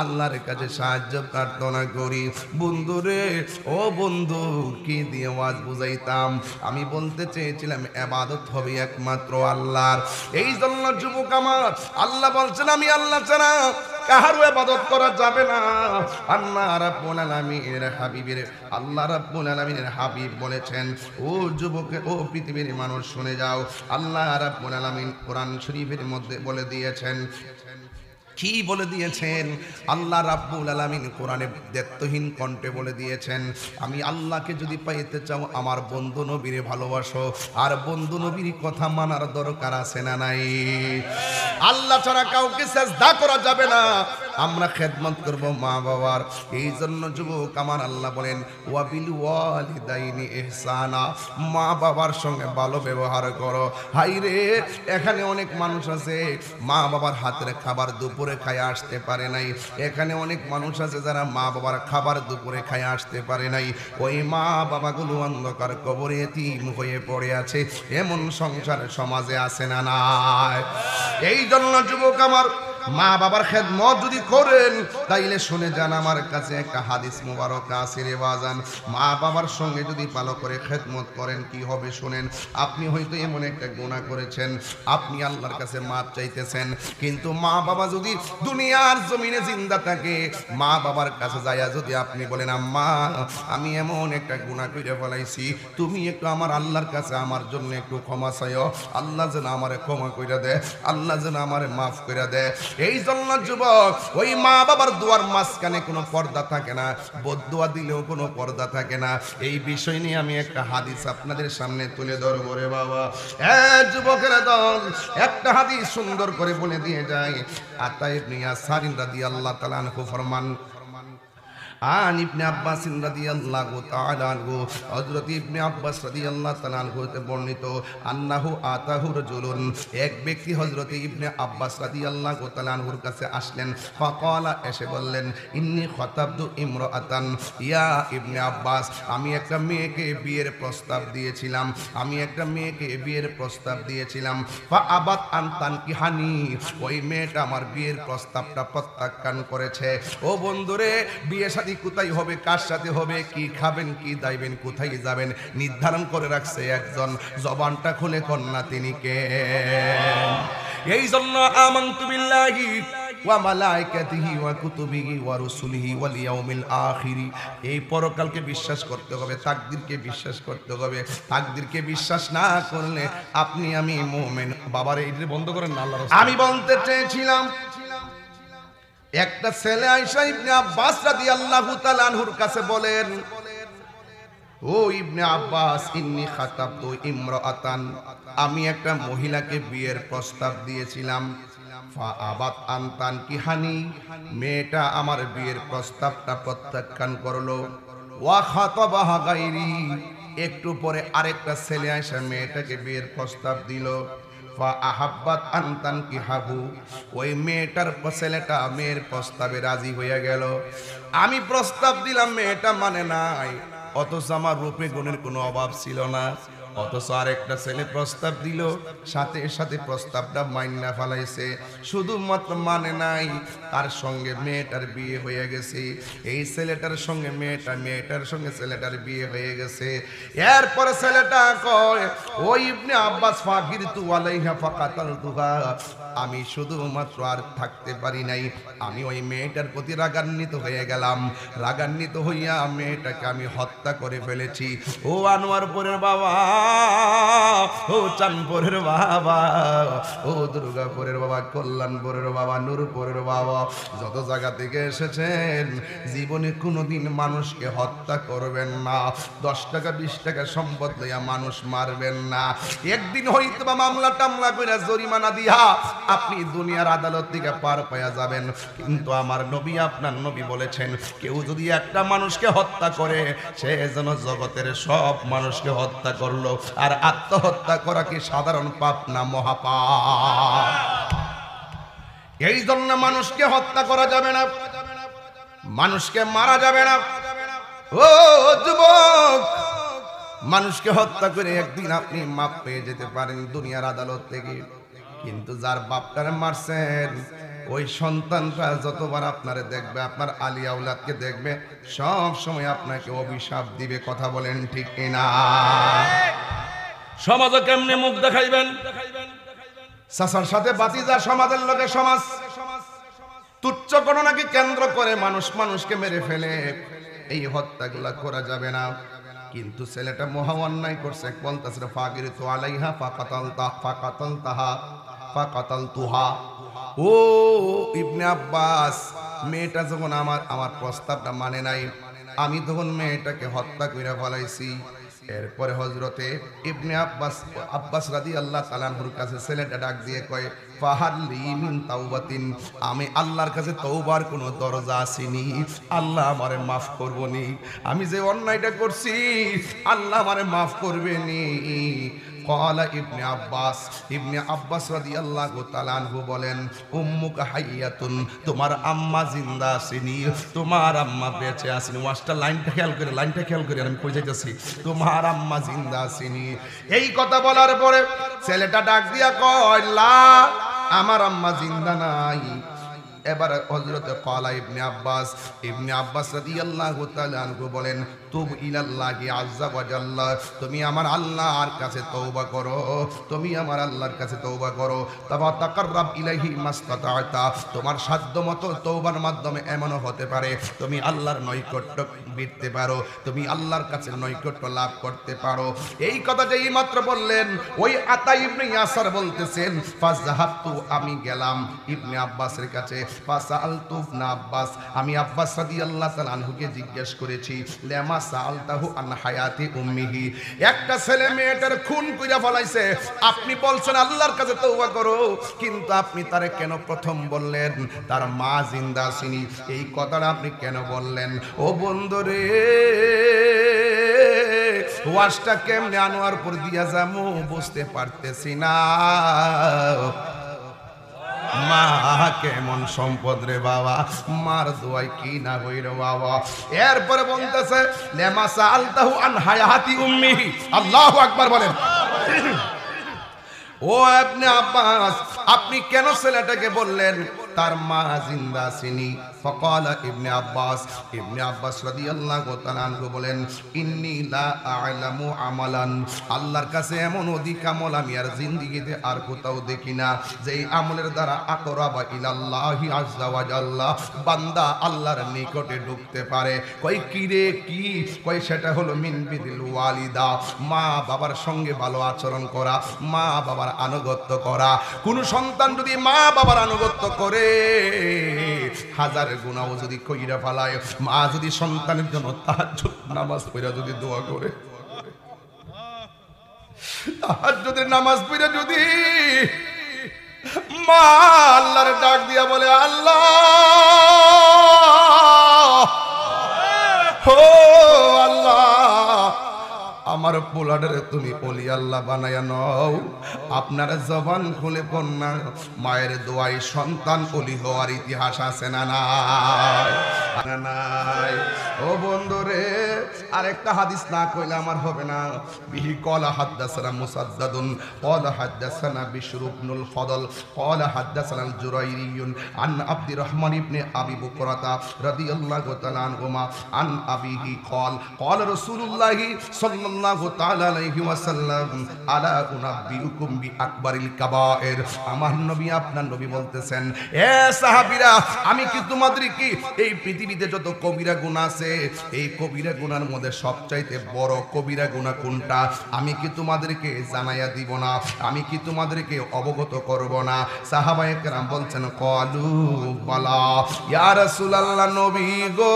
আল্লাহর কাছে সাহায্য প্রার্থনা করি। বন্ধুরে, ও বন্ধু, কি দিয়ে ওয়াজ বুঝাইতাম? আমি বলতে চেয়েছিলাম ইবাদত হবে একমাত্র আল্লাহর। এই জন্য যুবক আমার, আল্লাহ বলছেন আমি আল্লাহ ছাড়া কাহারও ইবাদত করা যাবে না। আল্লাহ রাব্বুল আলামিনের হাবিবের, আল্লাহ রাব্বুল আলামিনের হাবিব বলেছেন, ও যুবক, ও পৃথিবীর মানুষ শুনে যাও। আল্লাহ রাব্বুল আলামিন কোরআন শরীফের মধ্যে বলে দিয়েছেন, কি বলে দিয়েছেন? আল্লাহ রাব্বুল আলামিন কোরআনে দায়িত্বহীন কণ্ঠে বলে দিয়েছেন, আমি আল্লাহকে যদি পাইতে চাও আমার বন্ধু নবীরে ভালোবাসো। আর বন্ধু নবীর কথা মানার দরকার আছে না নাই? আল্লাহ ছাড়া কাউকে সিজদা করা যাবে না। আমরা খেদমত করব মা বাবার। এই জন্য যুবক আমার আল্লাহ বলেন, ওয়া বিল ওয়ালিদাইনি ইহসানা, মা বাবার সঙ্গে ভালো ব্যবহার করো। হাই রে, এখানে অনেক মানুষ আছে মা বাবার হাতের খাবার দুপুরে দুপুরে খায় আসতে পারে নাই। এখানে অনেক মানুষ আছে যারা মা বাবার খাবার দুপুরে খায় আসতে পারে নাই। ওই মা বাবাগুলো অন্ধকার কবরে এতিম হয়ে পড়ে আছে। এমন সংসার সমাজে আছে না নাই? এই জন্য যুবক আমার, মা বাবার খেদমত যদি করেন তাইলে শুনে যান, আমার কাছে একটা হাদিস মুবারক আছে রে বাজান। মা বাবার সঙ্গে যদি ভালো করে খেদমত করেন কি হবে শুনেন। আপনি হয়তো এমন একটা গুনাহ করেছেন, আপনি আল্লাহর কাছে মাপ চাইতেছেন, কিন্তু মা বাবা যদি দুনিয়ার জমিনে জিন্দা থাকে, মা বাবার কাছে যাইয়া যদি আপনি বলেন, আম্মা আমি এমন একটা গুনাহ করে ফেলাইছি, তুমি একটু আমার আল্লাহর কাছে আমার জন্য একটু ক্ষমা চাইও, আল্লাহ যেন আমারে ক্ষমা কইরা দেয়, আল্লাহ যেন আমারে মাফ কইরা দেয়। এই জন্য যুবক, ওই মা বাবার দোয়ার মাঝখানে কোনো পর্দা থাকে না, বদদুয়া দিলেও কোনো পর্দা থাকে না। এই বিষয় নিয়ে আমি একটা হাদিস আপনাদের সামনে তুলে ধরবো রে বাবা। যুবকের দল, একটা হাদিস সুন্দর করে বলে দিয়ে যায়। আতা ইবনে ইয়াসার রাদিয়াল্লাহু তাআলা আনহু ফরমান, আন ইবনে আব্বাস রাদিয়াল্লাহু তাআলা আনহু, হযরত ইবনে আব্বাস রাদিয়াল্লাহু তাআলা আনহু হতে বর্ণিত, আন্নাহু আতাহু রাজুলুন, এক ব্যক্তি হযরত ইবনে আব্বাস রাদিয়াল্লাহু তাআলা আনহুর কাছে আসলেন। ফাকালা, এসে বললেন, ইন্নী খাতাবতু ইমরাআতান, ইয়া ইবনে আব্বাস, আমি একটা মেয়েকে বিয়ের প্রস্তাব দিয়েছিলাম, আমি একটা মেয়েকে বিয়ের প্রস্তাব দিয়েছিলাম। ফা আবাত আন তানকিহানি, ওই মেয়েটা আমার বিয়ের প্রস্তাবটা প্রত্যাখ্যান করেছে। ও বন্ধুরে, বিয়ে শাদী কোথায় হবে, কার সাথে হবে, কি খাবেন, কি দাইবেন, কোথায় যাবেন, নির্ধারণ করে রাখছে একজন। জবানটা খুলে কন্যা তিনি কে? এই জন্য আমানতু বিল্লাহি ওয়া মালাইকাতিহি ওয়া কুতুবিহি ওয়া রুসুলিহি ওয়াল ইয়াউমিল আখির, এই পরকালকে বিশ্বাস করতে হবে, তাকদীরকে বিশ্বাস করতে হবে। তাকদীরকে বিশ্বাস না করলে আপনি আমি মুমিন। বাবারে এটা বন্ধ করেন না, আল্লাহর রাস্তায়। আমি বলতে চেয়েছিলাম, একটা ছেলে আয়েশা ইবনে আব্বাস রাদিয়াল্লাহু তাআলা আনহুর কাছে বলেন, ও ইবনে আব্বাস, ইন্নী খাতাবতু ইমরাআতান, আমি একটা মহিলাকে বিয়ের প্রস্তাব দিয়েছিলাম। ফা আবাত আন তানকিহানি, মেয়েটা আমার বিয়ের প্রস্তাবটা প্রত্যাখ্যান করলো। ওয়া খাতাবাহা গায়রি, একটু পরে আরেকটা ছেলে আয়েশা মেয়েটাকে বিয়ের প্রস্তাব দিল। ফা আহাব্বাত আন তানকিহাহু, ওই মেয়েটার ছেলেটা মেয়ের প্রস্তাবে রাজি হয়ে গেল। আমি প্রস্তাব দিলাম, মেয়েটা মানে নাই, অথচ আমার রূপে গুণের কোনো অভাব ছিল না, অথচ আরেকটা ছেলে প্রস্তাব দিল, সাথে সাথে প্রস্তাবটা মাইন্না ফেলাইছে, শুধুমাত্র মানে নাই, তার সঙ্গে মেয়েটার বিয়ে হয়ে গেছে। এই ছেলেটার সঙ্গে মেয়েটা, মেয়েটার সঙ্গে ছেলেটার বিয়ে হয়ে গেছে। এরপরে ছেলেটা কয়, ও ইবনে আব্বাস, ফাকিরতু আলাইহা ফাকাতালতুহা, আমি শুধুমাত্র আর থাকতে পারি নাই, আমি ওই মেয়েটার প্রতি রাগান্বিত হয়ে গেলাম, রাগান্বিত হইয়া মেয়েটাকে আমি হত্যা করে ফেলেছি। ও আনোয়ারপুরের বাবা, ও চাঁদপুরের বাবা, ও দুর্গাপুরের বাবা, কল্যাণপুরের বাবা, নূরপুরের বাবা, যত জায়গা থেকে এসেছেন, জীবনে কোনোদিন মানুষকে হত্যা করবেন না, 10 টাকা 20 টাকা সম্পদ লইয়া মানুষ মারবেন না। একদিন হয়তো বা মামলা টামলা করে জরিমানা দিয়া আপনি দুনিয়ার আদালত থেকে পার পাওয়া যাবেন, কিন্তু আমার নবী, আপনার নবী বলেছেন, কেউ যদি একটা মানুষকে হত্যা করে, সে যেন জগতের সব মানুষকে হত্যা করলো। আর আত্মহত্যা করা কি সাধারণ পাপ না মহাপাপ? এই জন্য মানুষকে হত্যা করা যাবে না, মানুষকে মারা যাবে না। ও যুবক, মানুষকে হত্যা করে একদিন আপনি মাপ পেয়ে যেতে পারেন দুনিয়ার আদালত থেকে, কিন্তু যার বাপটারে মারছেন, ওই সন্তানটা যতবার আপনারে দেখবে, আপনার আলী আওলাদকে দেখবে, সব সময় আপনাকে অভিশাপ দিবে। কথা বলেন ঠিক কিনা? সমাজে কেমনে মুখ দেখাইবেন? চাচার সাথে বাতিজা, সমাজের লোকে সমাজ তুচ্ছ গণনাকে কেন্দ্র করে মানুষ মানুষকে মেরে ফেলে। এই হত্যাগুলা করা যাবে না, কিন্তু ছেলেটা মহা অন্যায় করছে। বলতেছে, ফাকিরতু আলাইহা ফাকাতালতুহা। ও ইবনে আব্বাস, মেয়েটা যখন আমার প্রস্তাবটা মানে নাই, আমি তখন মেয়েটাকে হত্যা কইরা ফলাইছি। এরপরে হযরতে ইবনে আব্বাস রাদিয়াল্লাহু তাআলা আনহুর কাছে ছেলেটা ডাক দিয়ে কয়, ফাহাল্লি মিন তাওবাতিন, আমি আল্লাহর কাছে তওবার কোনো দরজা আসেনি, আল্লাহ আমারে মাফ করবনি, আমি যে অন্যায়টা করছি আল্লাহ আমারে মাফ করবেনি। ক্বালা ইবনে আব্বাস রাদিয়াল্লাহু তাআলা আনহু বলেন উম্মুকা হাইয়াতুন, তোমার আম্মা জিন্দা আছেনি, তোমার আম্মা বেঁচে আছেন। ওয়াজটা লাইনটা খেয়াল করে আমি কই যাইতেছি, তোমার আম্মা জিন্দা আছেনি। এই কথা বলার পরে ছেলেটা ডাক দিয়া কয় লা, আমার আম্মা জিন্দা নাই। এবার হযরত ক্বালা ইবনে আব্বাস রাদিয়াল্লাহু তাআলা আনহু বলেন তুব ইলাল্লাহি আযজা ওয়া জাল্লা, তুমি আমার আল্লাহর কাছে তওবা করো, তুমি আমার আল্লাহর কাছে তওবা করো। তাবা তাকাররাব ইলাইহি মাসতাতা, তোমার সাধ্যমতো তওবার মাধ্যমে এমনও হতে পারে তুমি আল্লাহর নৈকট্য বিটতে পারো, তুমি আল্লাহর কাছে নৈকট্য লাভ করতে পারো। এই কথাটা এই মাত্র বললেন, ওই আতা ইবনে ইয়াসার বলতেছেন ফাযহাবতু, আমি গেলাম ইবনে আব্বাসের কাছে, ফাসালতু ইবনে আব্বাস, আমি আব্বাস রাদিয়াল্লাহু তাআলা আনহুকে জিজ্ঞেস করেছি লেমা সালতাহু আন হায়াতি উম্মিহি, একটা ছেলে মেয়েটার খুন কইরা ফলাইছে, আপনি বলছেন আল্লাহর কাছে তওবা করো, কিন্তু আপনি তারে কেন প্রথম বললেন তার মা জিন্দা আছেনি? এই কথাটা আপনি কেন বললেন? ও বন্ধুরে, ওয়াজটা কেমনে আনোয়ারপুর দিয়া যামু বুঝতে পারতেছি না। মা কেমন সম্পদ রে বাবা, মার দোয়াই কি না হইল বাবা। এরপরে বলতেছে লেমা সালতাহু আন হায়াতি উম্মিহি, আল্লাহু আকবার বলেন। ও ইবনে আব্বাস, আপনি কেন ছেলেটাকে বললেন তার মা জিন্দা আছেনি? ফাকালা ইবনে আব্বাস রাদিয়াল্লাহু তাআলা আনহু বলেন ইন্নী লা আ'লামু আমালান, আল্লাহর কাছে এমন অধিক আমল আমি আর জিন্দেগিতে আর কোথাও দেখি না যেই আমলের দ্বারা আকরাবা ইলাল্লাহি আযজা ওয়া জাল্লা, বান্দা আল্লাহর নিকটে ঢুকতে পারে। কই কি রে কি? কই সেটা হলো মিন বিদিল ওয়ালিদা, মা বাবার সঙ্গে ভালো আচরণ করা, মা বাবার আনুগত্য করা। কোন সন্তান যদি মা বাবার আনুগত্য করে হাজার গুনাহ যদি কইরা ফেলায়, মা যদি সন্তানের জন্য তাহাজ্জুদ নামাজ পড়া যদি দোয়া করে, তাহাজ্জুদের নামাজ পড়া যদি মা আল্লাহর ডাক দিয়া বলে আল্লাহ ও আল্লাহ, আমার পোলাডারে তুমি ওলি আল্লাহ বানায়া নাও, আপনার জবান খুলে কন্যা মায়ের দোয়াই সন্তান ওলি হওয়ার ইতিহাস আছে না নাই? ও বন্ধুরে, আরেকটা হাদিস না কইলে আমার হবে না। বিহি ক্বালা হাদাসানা মুসাদ্দাদুন ক্বালা হাদাসানা বিশর ইবনুল ফদল ক্বালা হাদাসানা আল জুরাইরিয়ুন আন আব্দুর রহমান ইবনে আবি বকরাতা রাদিয়াল্লাহু তাআলা আনহুমা আন আবিহি ক্বালা রাসূলুল্লাহি সাল্লাল্লাহু তাআলা আলাইহি ওয়াসাল্লাম আলা উনাব্বিউকুম বি আকবারিল কাবায়ের, আমার নবী আপনার নবী বলতেছেন এ সাহাবীরা, আমি কি তোমাদেরকে এই পৃথিবীতে যত কবিরা গুনাহ আছে এই কবিরা গুনার মধ্যে সবচাইতে বড় কবিরা গুনাহ কোনটা আমি কি তোমাদেরকে জানাইয়া দিব না? আমি কি তোমাদেরকে অবগত করব না? সাহাবায়ে কেরাম বলছেন ক্বালু বালা ইয়া রাসূলুল্লাহ, নবী গো,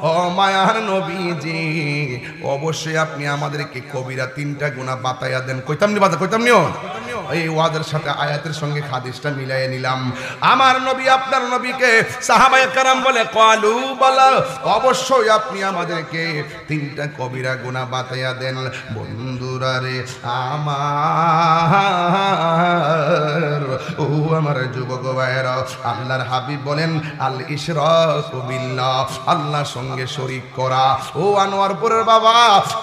ও মায়ার নবীজি, অবশ্যই আপনি আমাদেরকে কবিরা তিনটা গুনাহ বাতাইয়া দেন। কইতামনিও এই ওয়াজের সাথে আয়াতের সঙ্গে হাদিসটা মিলাইয়া নিলাম। আমার নবী আপনার নবীকে সাহাবায়ে কেরাম বলে ক্বালু বালা, অবশ্যই আপনি আমাদেরকে তিনটা কবিরা গুনাহ বাতাইয়া দেন। বন্ধুরা রে আমার, ও আমার যুবক ভাইরা, আল্লাহর হাবিব বলেন আল ইশরাকু বিল্লাহ, আল্লাহর সঙ্গে শরীক করা। ও আনোয়ারপুরের বাবা,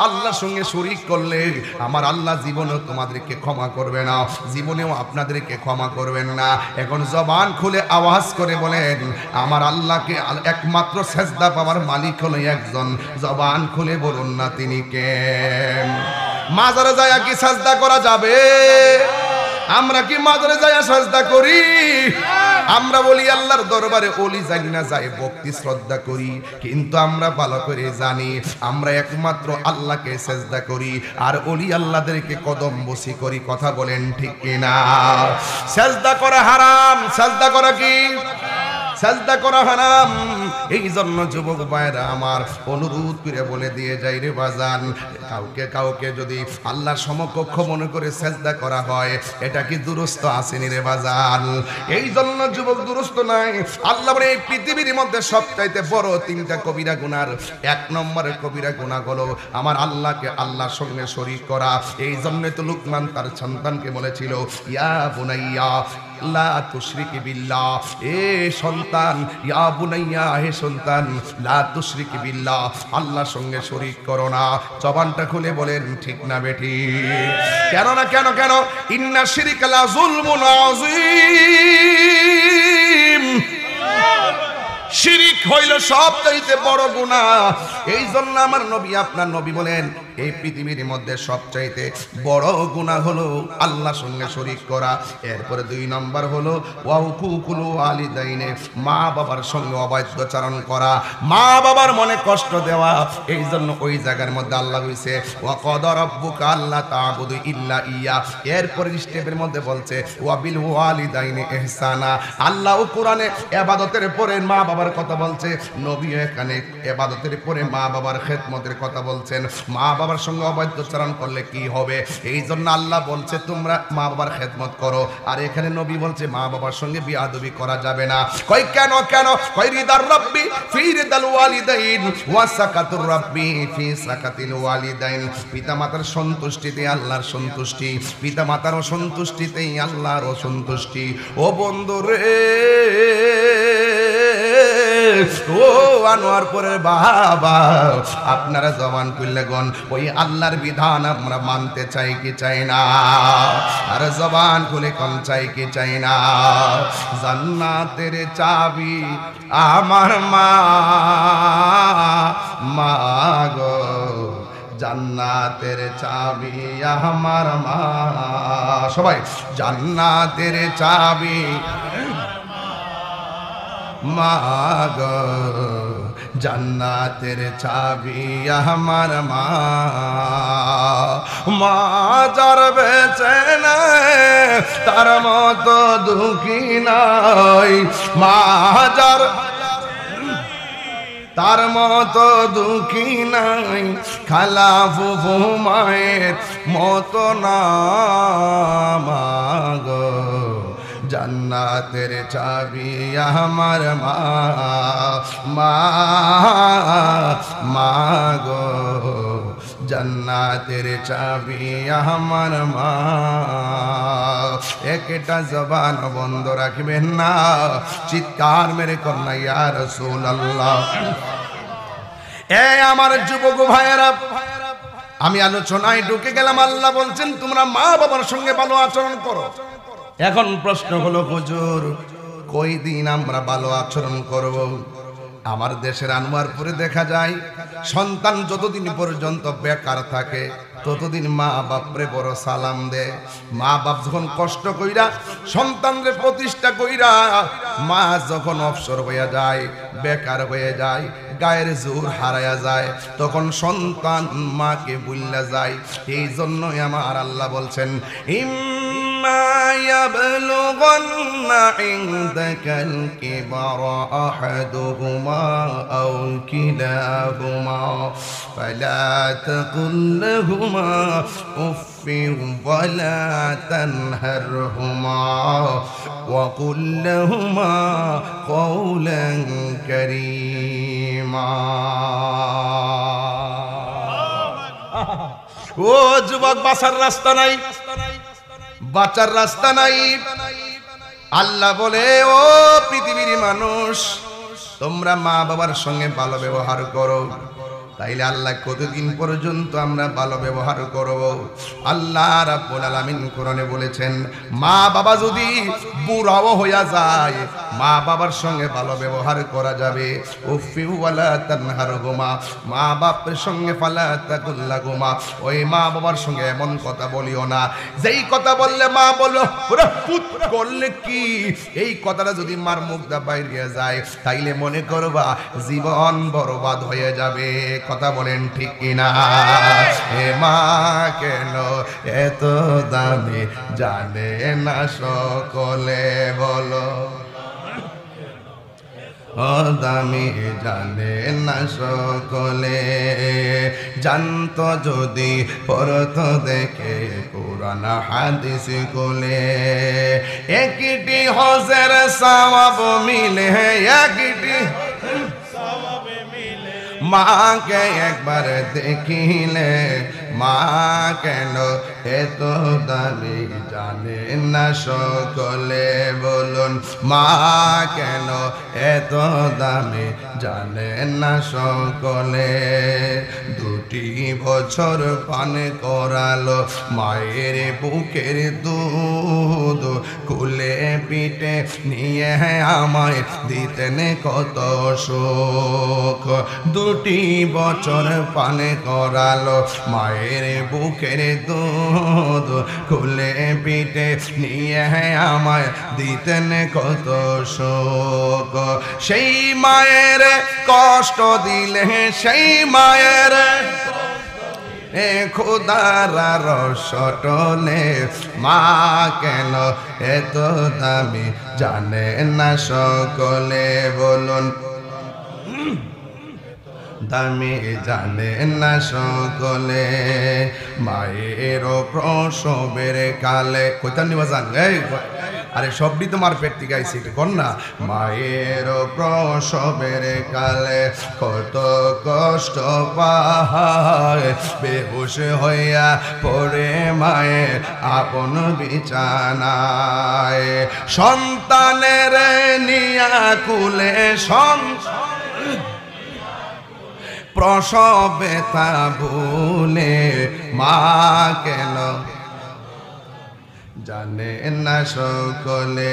আল্লাহর সঙ্গে শরীক করলে আমার আল্লাহ জীবনেও তোমাদেরকে ক্ষমা করবে না, জীবনেও আপনাদেরকে ক্ষমা করবেন না। এখন জবান খুলে আওয়াজ করে বলেন আমার আল্লাহকে একমাত্র সেজদা পাওয়ার মালিক হলো একজন, জবান খুলে বলুন না তিনি কে? মাজারে যায় কি সেজদা করা যাবে? আমরা কি মাজারে যায় সেজদা করি? আমরা বলি আল্লাহর দরবারে ওলি যাই না যায় ভক্তি শ্রদ্ধা করি, কিন্তু আমরা ভালো করে জানি আমরা একমাত্র আল্লাহকে সেজদা করি আর ওলি আল্লাহদেরকে কদম বসি করি। কথা বলেন ঠিক কিনা? সেজদা করা হারাম। সেজদা করা কি? সাজদা করা হারাম। এই জন্য যুবক ভাইরা আমার অনুরোধ করে বলে দিয়ে যাই রে বাজান, কাউকে যদি আল্লাহর সমকক্ষ মনে করে সাজদা করা হয়, এটা কি দুরুস্ত আসেনি রে বাজান? এই জন্য যুবক দুরুস্ত নাই। আল্লাহ বলে এই পৃথিবীর মধ্যে সবচাইতে বড় তিনটা কবিরা গুনার এক নম্বরের কবিরা গুনাহ হলো আমার আল্লাহকে আল্লাহর সঙ্গে শরীক করা। এই জন্য তো লুকমান তার সন্তানকে বলেছিল, ইয়া বুনাইয়া লা তুশরিক বিল্লাহ, এ সন্তান, ইয়া বুনাইয়া, হে সন্তান, লা তুশরিক বিল্লাহ, আল্লাহর সঙ্গে শরীক করো না। জবানটা খুলে বলেন ঠিক না বেটি? কেন না কেন কেন? ইন্না শিরকা লা যুলমুন আযীম। শিরিক হইল সবচাইতে বড় গুনাহ। এই জন্য আমার নবী, আপনার নবী বলেন এই পৃথিবীর মধ্যে সবচাইতে বড় গুনাহ হলো আল্লাহর সঙ্গে শরীক করা। এরপরে 2 নম্বর হলো ওয়া হুকুকুল ওয়ালিদাইনে, মা বাবার সঙ্গে অবাধ্যচারণ করা, মা বাবার মনে কষ্ট দেওয়া। এই জন্য ওই জায়গার মধ্যে আল্লাহ কইছে ওয়া ক্বাদা রাব্বুকা আল্লা তা'বুদু ইল্লা ইয়্যা। এরপরে স্টেপের মধ্যে বলছে ওয়া বিল ওয়ালিদাইনি ইহসানা। আল্লাহ কোরআনে ইবাদতের পরে মা বাবার কথা বলছে, নবী এখানে ইবাদতের পরে মা বাবার খেদমতের কথা বলছেন। মা বাবার সঙ্গে অবাধ্যচারণ করলে কি হবে? এই জন্য আল্লাহ বলছে তোমরা মা বাবার খেদমত করো, আর এখানে নবী বলছে মা বাবার সঙ্গে বিয়াদবি করা যাবে না। কই কেন কেন? কই রিদার রাব্বি ফি রিদাল ওয়ালিদাইন ওয়া সাকাতুর রাব্বি ফি সাকাতিল ওয়ালিদাইন। পিতামাতার সন্তুষ্টিতে আল্লাহর সন্তুষ্টি, পিতামাতার অসন্তুষ্টিতেই আল্লাহর অসন্তুষ্টি। ও বন্ধুরে, ও আনোয়ারপুরের বাবা, আপনারা জবান খুললে গন ওই আল্লাহর বিধান আমরা মানতে চাই কি চাই না? আর জবান খুলে কোন চাই কি চাই না? জান্নাতের চাবি আমার মা, মা গো, জান্নাতের চাবি আমার মা। সবাই জান্নাতের চাবি মা গো, জান্নাতের চাবি আমার মা। মা যার বেঁচে নাই তার মতো দুঃখী নাই, মা যার তার মতো দুঃখী নাই, খালা ফুফু মায়ের মতো না। মা গো, জান্নাতের চাবি আমার মা, মা, মা গো, জান্নাতের চাবি আমার মা। একটা জবান বন্ধ রাখবেন না, চিৎকার মেরে কন্যা ইয়া রাসূলুল্লাহ। এ আমার যুবক ভাইয়েরা, আমি আলোচনায় ঢুকে গেলাম। আল্লাহ বলছেন তোমরা মা বাবার সঙ্গে ভালো আচরণ করো। এখন প্রশ্ন হলো হুজুর, কই দিন আমরা ভালো আচরণ করব? আমার দেশের আনোয়ারপুরে দেখা যায় সন্তান যতদিন পর্যন্ত বেকার থাকে ততদিন মা বাপরে বড় সালাম দেয়। মা বাপ যখন কষ্ট কইরা সন্তানরে প্রতিষ্ঠা কইরা, মা যখন অবসর হয়ে যায়, বেকার হয়ে যায়, গায়ের জোর হারায়া যায়, তখন সন্তান মাকে ভুইল্লা যায়। এই জন্যই আমার আল্লাহ বলছেন ইম্মা ইয়াবলুগান্না ইনদাকাল কিবারা আহাদুহুমা আও কিলাহুমা ফালা তাকুল লাহুমা উফফিন ওয়ালা তানহারহুমা ওয়া কুল লাহুমা কওলান কারীমা। ও যুবক, বাঁচার রাস্তা নাই, বাঁচার রাস্তা নাই। আল্লাহ বলে ও পৃথিবীর মানুষ, তোমরা মা বাবার সঙ্গে ভালো ব্যবহার করো। তাইলে আল্লাহ কতদিন পর্যন্ত আমরা ভালো ব্যবহার করব? আল্লাহ রাব্বুল আলামিন কোরআনে বলেছেন মা বাবা যদি বুড়াও হইয়া যায়, মা বাবার সঙ্গে ভালো ব্যবহার করা যাবে। উফি ওয়ালা তানহারহুমা, মা বাপের সঙ্গে ফালা তাকুল লাহুমা, ওই মা বাবার সঙ্গে এমন কথা বলিও না যেই কথা বললে মা বললো ওরে পুত করলে কি। এই কথাটা যদি মার মুখ দা বাইরে যায় তাইলে মনে করবা জীবন বরবাদ হয়ে যাবে। কথা বলেন ঠিক কিনা? হে মা কেন এত দামি জানে না সকলে বলো। দামি জানে না সকলে জানতো যদি পড়তো দেখে কোরআন হাদিস কোলে একটি হজের সওয়াব মিলে একটি মাকে একবার দেখিলে মা কেন এত দামি জানে না সকলে বলুন মা কেন এত দামি জানে না সকলে দুটি বছর পান করালো মায়ের বুকের দুধ কুলে পিঠে নিয়ে আমায় দিতেন কত সুখ দুটি বছর পান করালো মায়ের বুকের দুধ কুলে পিঠে নিয়ে আমায় দিতেন কত সুখ সেই মায়ের কষ্ট দিলে সেই মায়ের খোদারা রসটলে মা কেন এত দামি জানে না সকলে বলুন দামি জানে না সকলে মায়ের প্রসবের কালে কইতান নিবা জান আরে সবটি তোমার পেট থেকে আইসি কন্যা মায়ের প্রসবের কালে কত কষ্ট পায় বেহুশ হইয়া পড়ে মায়ের আপন বিছানায় সন্তানের নিয়া কুলে প্রসব ব্যথা ভুলে মা কেন জানে না সকলে